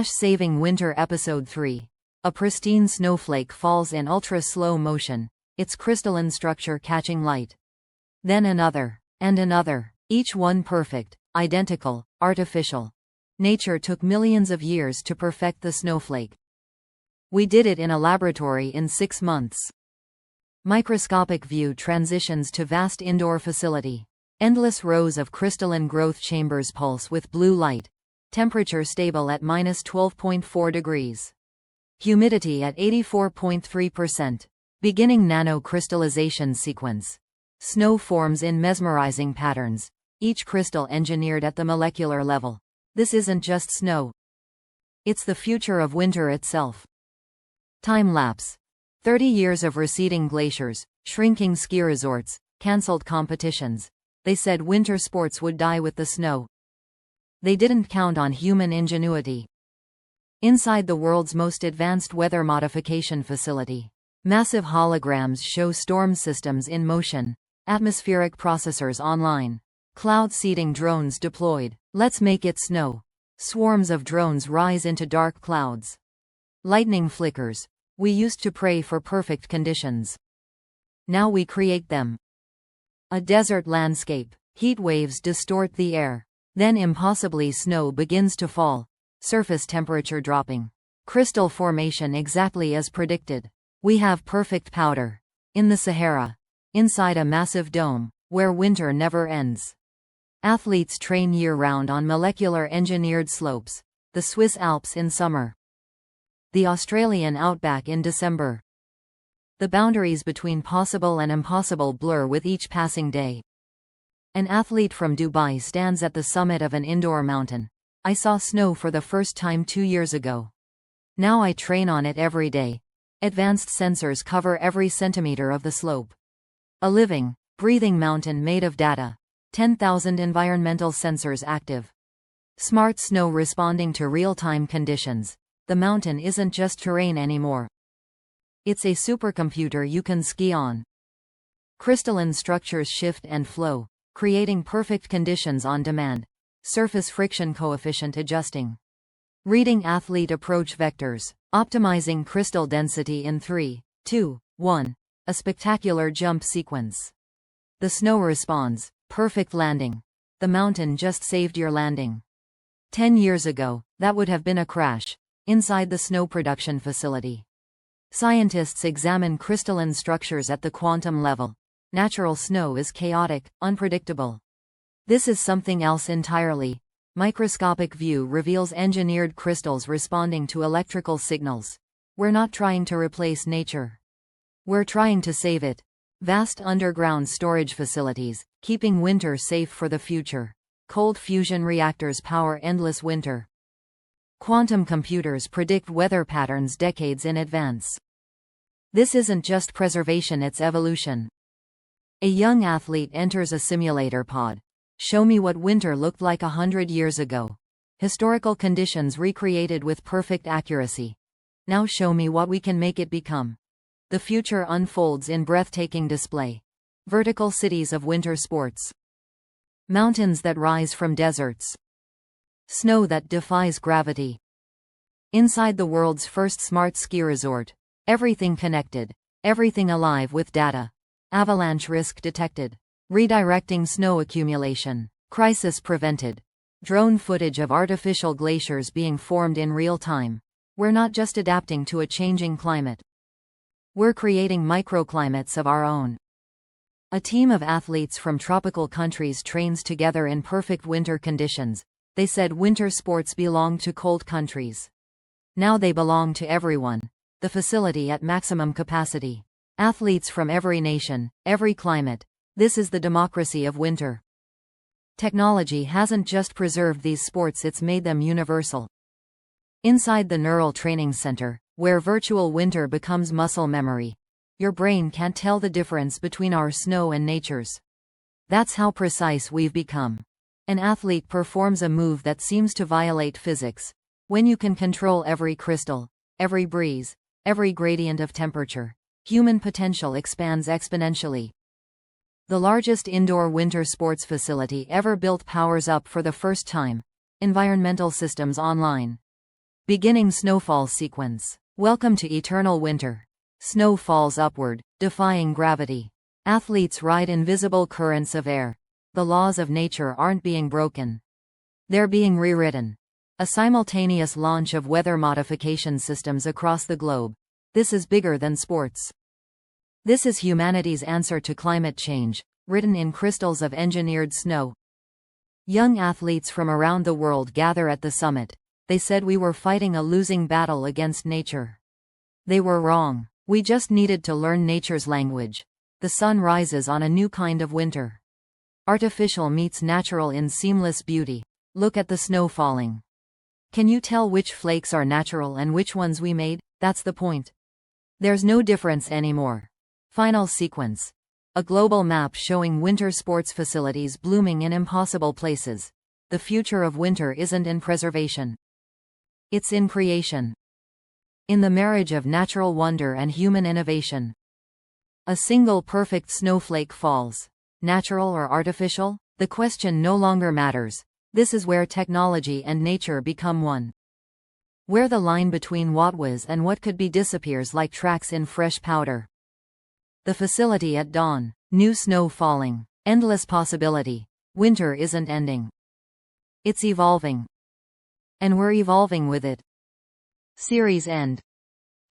Saving Winter Episode 3. A pristine snowflake falls in ultra-slow motion, its crystalline structure catching light. Then another, and another, each one perfect, identical, artificial. Nature took millions of years to perfect the snowflake. We did it in a laboratory in 6 months. Microscopic view transitions to vast indoor facility. Endless rows of crystalline growth chambers pulse with blue light. Temperature stable at -12.4 degrees. Humidity at 84.3%. Beginning nano-crystallization sequence. Snow forms in mesmerizing patterns, each crystal engineered at the molecular level. This isn't just snow. It's the future of winter itself. Time lapse. 30 years of receding glaciers, shrinking ski resorts, cancelled competitions. They said winter sports would die with the snow. They didn't count on human ingenuity. Inside the world's most advanced weather modification facility, massive holograms show storm systems in motion, atmospheric processors online, cloud seeding drones deployed. Let's make it snow. Swarms of drones rise into dark clouds. Lightning flickers. We used to pray for perfect conditions. Now we create them. A desert landscape. Heat waves distort the air. Then impossibly snow begins to fall, surface temperature dropping. Crystal formation exactly as predicted. We have perfect powder. In the Sahara. Inside a massive dome, where winter never ends. Athletes train year-round on molecular engineered slopes. The Swiss Alps in summer. The Australian outback in December. The boundaries between possible and impossible blur with each passing day. An athlete from Dubai stands at the summit of an indoor mountain. I saw snow for the first time 2 years ago. Now I train on it every day. Advanced sensors cover every centimeter of the slope. A living, breathing mountain made of data. 10,000 environmental sensors active. Smart snow responding to real-time conditions. The mountain isn't just terrain anymore. It's a supercomputer you can ski on. Crystalline structures shift and flow, creating perfect conditions on demand. Surface friction coefficient adjusting. Reading athlete approach vectors. Optimizing crystal density in 3, 2, 1. A spectacular jump sequence. The snow responds. Perfect landing. The mountain just saved your landing. 10 years ago, that would have been a crash. Inside the snow production facility. Scientists examine crystalline structures at the quantum level. Natural snow is chaotic, unpredictable. This is something else entirely. Microscopic view reveals engineered crystals responding to electrical signals. We're not trying to replace nature. We're trying to save it. Vast underground storage facilities, keeping winter safe for the future. Cold fusion reactors power endless winter. Quantum computers predict weather patterns decades in advance. This isn't just preservation, it's evolution. A young athlete enters a simulator pod. Show me what winter looked like 100 years ago. Historical conditions recreated with perfect accuracy. Now show me what we can make it become. The future unfolds in breathtaking display. Vertical cities of winter sports. Mountains that rise from deserts. Snow that defies gravity. Inside the world's first smart ski resort. Everything connected. Everything alive with data. Avalanche risk detected. Redirecting snow accumulation. Crisis prevented. Drone footage of artificial glaciers being formed in real time. We're not just adapting to a changing climate. We're creating microclimates of our own. A team of athletes from tropical countries trains together in perfect winter conditions. They said winter sports belong to cold countries. Now they belong to everyone. The facility at maximum capacity. Athletes from every nation, every climate. This is the democracy of winter. Technology hasn't just preserved these sports, it's made them universal. Inside the neural training center, where virtual winter becomes muscle memory. Your brain can't tell the difference between our snow and nature's. That's how precise we've become. An athlete performs a move that seems to violate physics. When you can control every crystal, every breeze, every gradient of temperature, human potential expands exponentially. The largest indoor winter sports facility ever built powers up for the first time. Environmental systems online. Beginning snowfall sequence. Welcome to eternal winter. Snow falls upward, defying gravity. Athletes ride invisible currents of air. The laws of nature aren't being broken. They're being rewritten. A simultaneous launch of weather modification systems across the globe. This is bigger than sports. This is humanity's answer to climate change, written in crystals of engineered snow. Young athletes from around the world gather at the summit. They said we were fighting a losing battle against nature. They were wrong. We just needed to learn nature's language. The sun rises on a new kind of winter. Artificial meets natural in seamless beauty. Look at the snow falling. Can you tell which flakes are natural and which ones we made? That's the point. There's no difference anymore. Final sequence. A global map showing winter sports facilities blooming in impossible places. The future of winter isn't in preservation. It's in creation. In the marriage of natural wonder and human innovation. A single perfect snowflake falls. Natural or artificial? The question no longer matters. This is where technology and nature become one. Where the line between what was and what could be disappears like tracks in fresh powder. The facility at dawn. New snow falling. Endless possibility. Winter isn't ending. It's evolving. And we're evolving with it. Series end.